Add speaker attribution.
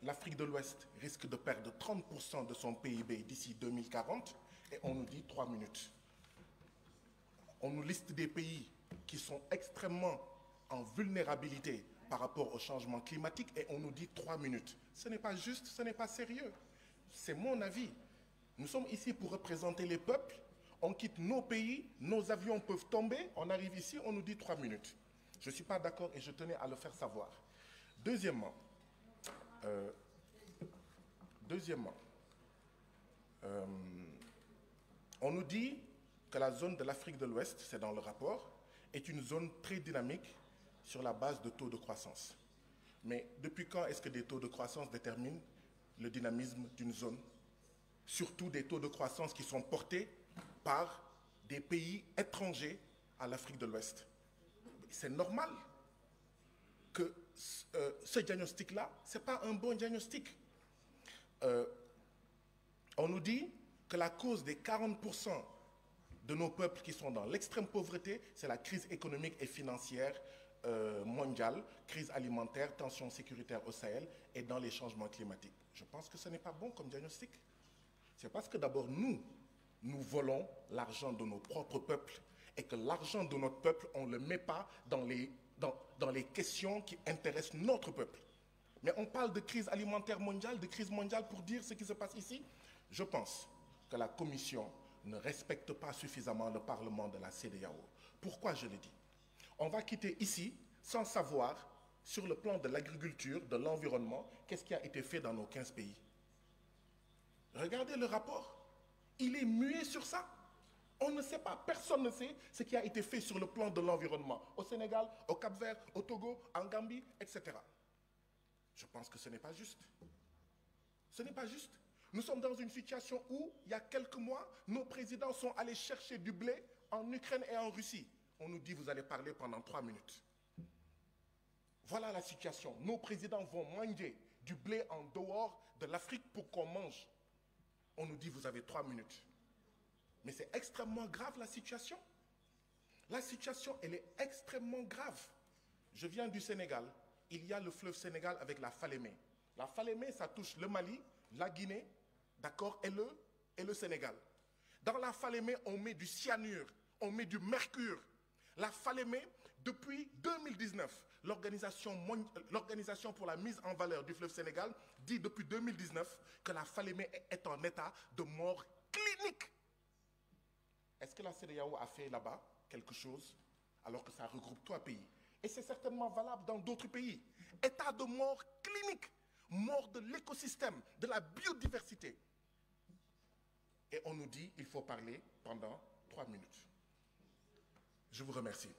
Speaker 1: l'Afrique de l'Ouest risque de perdre 30% de son PIB d'ici 2040 et on nous dit 3 minutes. On nous liste des pays qui sont extrêmement en vulnérabilité par rapport au changement climatique et on nous dit 3 minutes. Ce n'est pas juste, ce n'est pas sérieux. C'est mon avis. Nous sommes ici pour représenter les peuples. On quitte nos pays, nos avions peuvent tomber, on arrive ici, on nous dit 3 minutes. Je ne suis pas d'accord et je tenais à le faire savoir. Deuxièmement, on nous dit que la zone de l'Afrique de l'Ouest, c'est dans le rapport, est une zone très dynamique sur la base de taux de croissance. Mais depuis quand est-ce que des taux de croissance déterminent le dynamisme d'une zone? Surtout des taux de croissance qui sont portés par des pays étrangers à l'Afrique de l'Ouest. C'est normal que ce diagnostic-là, ce n'est pas un bon diagnostic. On nous dit que la cause des 40% de nos peuples qui sont dans l'extrême pauvreté, c'est la crise économique et financière mondiale, crise alimentaire, tensions sécuritaires au Sahel et dans les changements climatiques. Je pense que ce n'est pas bon comme diagnostic. C'est parce que d'abord nous volons l'argent de nos propres peuples et que l'argent de notre peuple, on ne le met pas dans les questions qui intéressent notre peuple. Mais on parle de crise alimentaire mondiale, de crise mondiale pour dire ce qui se passe ici. Je pense que la Commission ne respecte pas suffisamment le Parlement de la CEDEAO. Pourquoi je le dis? On va quitter ici sans savoir, sur le plan de l'agriculture, de l'environnement, qu'est-ce qui a été fait dans nos 15 pays. Regardez le rapport. Il est muet sur ça. On ne sait pas, personne ne sait ce qui a été fait sur le plan de l'environnement. Au Sénégal, au Cap-Vert, au Togo, en Gambie, etc. Je pense que ce n'est pas juste. Ce n'est pas juste. Nous sommes dans une situation où, il y a quelques mois, nos présidents sont allés chercher du blé en Ukraine et en Russie. On nous dit, vous allez parler pendant 3 minutes. Voilà la situation. Nos présidents vont manger du blé en dehors de l'Afrique pour qu'on mange. On nous dit, vous avez 3 minutes. Mais c'est extrêmement grave la situation. La situation, elle est extrêmement grave. Je viens du Sénégal. Il y a le fleuve Sénégal avec la Falémé. La Falémé, ça touche le Mali, la Guinée, d'accord, et le Sénégal. Dans la Falémé, on met du cyanure, on met du mercure. La Falémé, depuis 2019, l'Organisation pour la mise en valeur du fleuve Sénégal dit depuis 2019 que la Falémé est en état de mort clinique. Est-ce que la CEDEAO a fait là-bas quelque chose alors que ça regroupe 3 pays? Et c'est certainement valable dans d'autres pays. État de mort clinique, mort de l'écosystème, de la biodiversité. Et on nous dit qu'il faut parler pendant 3 minutes. Je vous remercie.